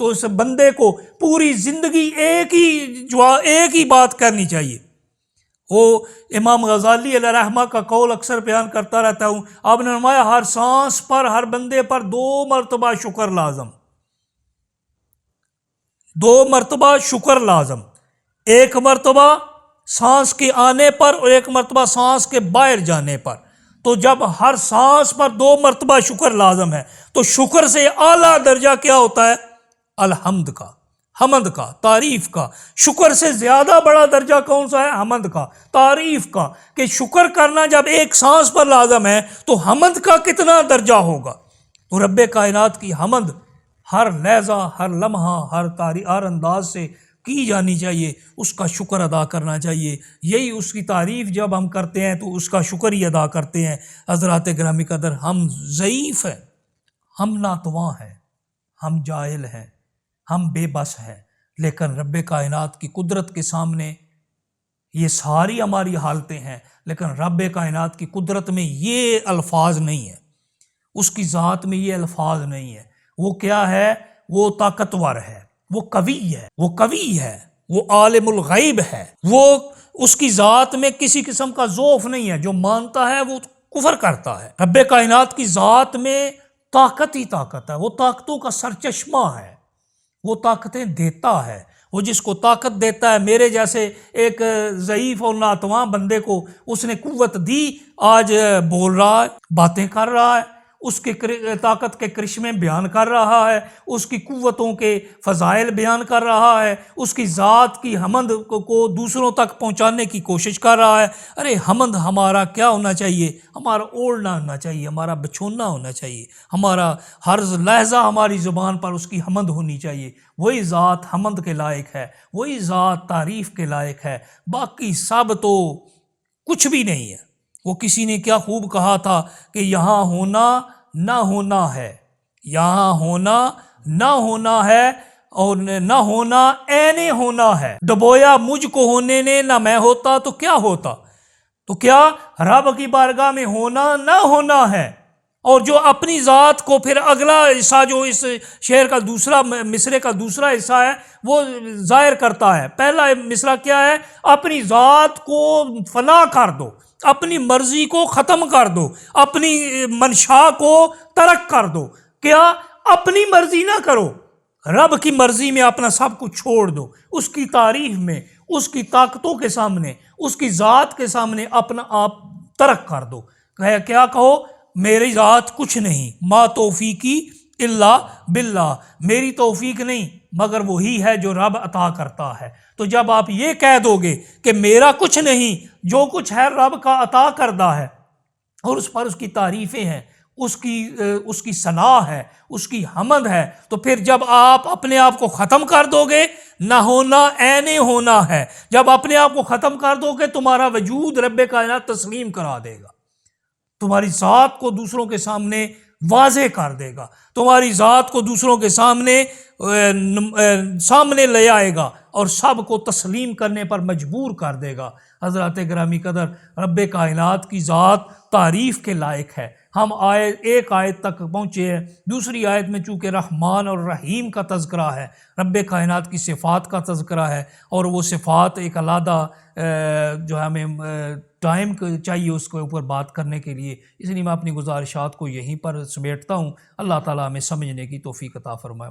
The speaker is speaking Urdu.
تو اس بندے کو پوری زندگی ایک ہی بات کرنی چاہیے۔ وہ امام غزالی علیہ رحمہ کا قول اکثر بیان کرتا رہتا ہوں، آپ نے فرمایا ہر سانس پر، ہر بندے پر 2 مرتبہ شکر لازم، 2 مرتبہ شکر لازم، 1 مرتبہ سانس کے آنے پر اور 1 مرتبہ سانس کے باہر جانے پر۔ تو جب ہر سانس پر 2 مرتبہ شکر لازم ہے تو شکر سے اعلیٰ درجہ کیا ہوتا ہے؟ الحمد کا، حمد کا، تعریف کا۔ شکر سے زیادہ بڑا درجہ کون سا ہے؟ حمد کا، تعریف کا، کہ شکر کرنا جب 1 سانس پر لازم ہے تو حمد کا کتنا درجہ ہوگا؟ تو رب کائنات کی حمد ہر لحظہ، ہر لمحہ، ہر انداز سے کی جانی چاہیے، اس کا شکر ادا کرنا چاہیے۔ یہی اس کی تعریف جب ہم کرتے ہیں تو اس کا شکر ہی ادا کرتے ہیں۔ حضرات گرامی قدر، ہم ضعیف ہیں، ہم ناتواں ہیں، ہم جاہل ہیں، ہم بے بس ہیں، لیکن رب کائنات کی قدرت کے سامنے یہ ساری ہماری حالتیں ہیں، لیکن رب کائنات کی قدرت میں یہ الفاظ نہیں ہیں، اس کی ذات میں یہ الفاظ نہیں ہیں۔ وہ کیا ہے؟ وہ طاقتور ہے، وہ قوی ہے، وہ عالم الغیب ہے، وہ اس کی ذات میں کسی قسم کا ضعف نہیں ہے۔ جو مانتا ہے وہ کفر کرتا ہے۔ رب کائنات کی ذات میں طاقت ہی طاقت ہے، وہ طاقتوں کا سرچشمہ ہے، وہ طاقتیں دیتا ہے۔ وہ جس کو طاقت دیتا ہے، میرے جیسے ایک ضعیف اور ناتواں بندے کو اس نے قوت دی، آج بول رہا ہے، باتیں کر رہا ہے، اس کے طاقت کے کرشمے بیان کر رہا ہے، اس کی قوتوں کے فضائل بیان کر رہا ہے، اس کی ذات کی حمد کو دوسروں تک پہنچانے کی کوشش کر رہا ہے۔ ارے حمد ہمارا کیا ہونا چاہیے؟ ہمارا اوڑھنا ہونا چاہیے، ہمارا بچھونا ہونا چاہیے، ہمارا ہر لحظہ ہماری زبان پر اس کی حمد ہونی چاہیے۔ وہی ذات حمد کے لائق ہے، وہی ذات تعریف کے لائق ہے، باقی سب تو کچھ بھی نہیں ہے۔ وہ کسی نے کیا خوب کہا تھا کہ یہاں ہونا نہ ہونا ہے، یہاں ہونا نہ ہونا ہے، اور نہ ہونا عین ہونا ہے۔ ڈبویا مجھ کو ہونے نے نہ میں ہوتا تو کیا ہوتا؟ تو کیا رب کی بارگاہ میں ہونا نہ ہونا ہے؟ اور جو اپنی ذات کو پھر اگلا حصہ جو اس شعر کا دوسرا مصرے کا دوسرا حصہ ہے وہ ظاہر کرتا ہے۔ پہلا مصرع کیا ہے؟ اپنی ذات کو فنا کر دو، اپنی مرضی کو ختم کر دو، اپنی منشا کو ترک کر دو۔ کیا اپنی مرضی نہ کرو، رب کی مرضی میں اپنا سب کچھ چھوڑ دو، اس کی تعریف میں، اس کی طاقتوں کے سامنے، اس کی ذات کے سامنے اپنا آپ ترک کر دو۔ کیا کہو؟ میری ذات کچھ نہیں، ما توفیقی الا باللہ، میری توفیق نہیں مگر وہی ہے جو رب عطا کرتا ہے۔ تو جب آپ یہ کہہ دو گے کہ میرا کچھ نہیں، جو کچھ ہے رب کا عطا کردہ ہے، اور اس پر اس کی تعریفیں ہیں، اس کی ثنا ہے، اس کی حمد ہے، تو پھر جب آپ اپنے آپ کو ختم کر دو گے، نہ ہونا عین ہونا ہے۔ جب اپنے آپ کو ختم کر دو گے، تمہارا وجود رب کائنات تسلیم کرا دے گا، تمہاری ذات کو دوسروں کے سامنے واضح کر دے گا، تمہاری ذات کو دوسروں کے سامنے لے آئے گا اور سب کو تسلیم کرنے پر مجبور کر دے گا۔ حضرات گرامی قدر، رب کائنات کی ذات تعریف کے لائق ہے۔ ہم ایک آیت تک پہنچے ہیں، دوسری آیت میں چونکہ رحمان اور رحیم کا تذکرہ ہے، رب کائنات کی صفات کا تذکرہ ہے، اور وہ صفات ایک علیحدہ جو ہے ہمیں ٹائم چاہیے اس کے اوپر بات کرنے کے لیے، اس لیے میں اپنی گزارشات کو یہیں پر سمیٹتا ہوں۔ اللہ تعالیٰ ہمیں سمجھنے کی توفیق عطا فرمائے۔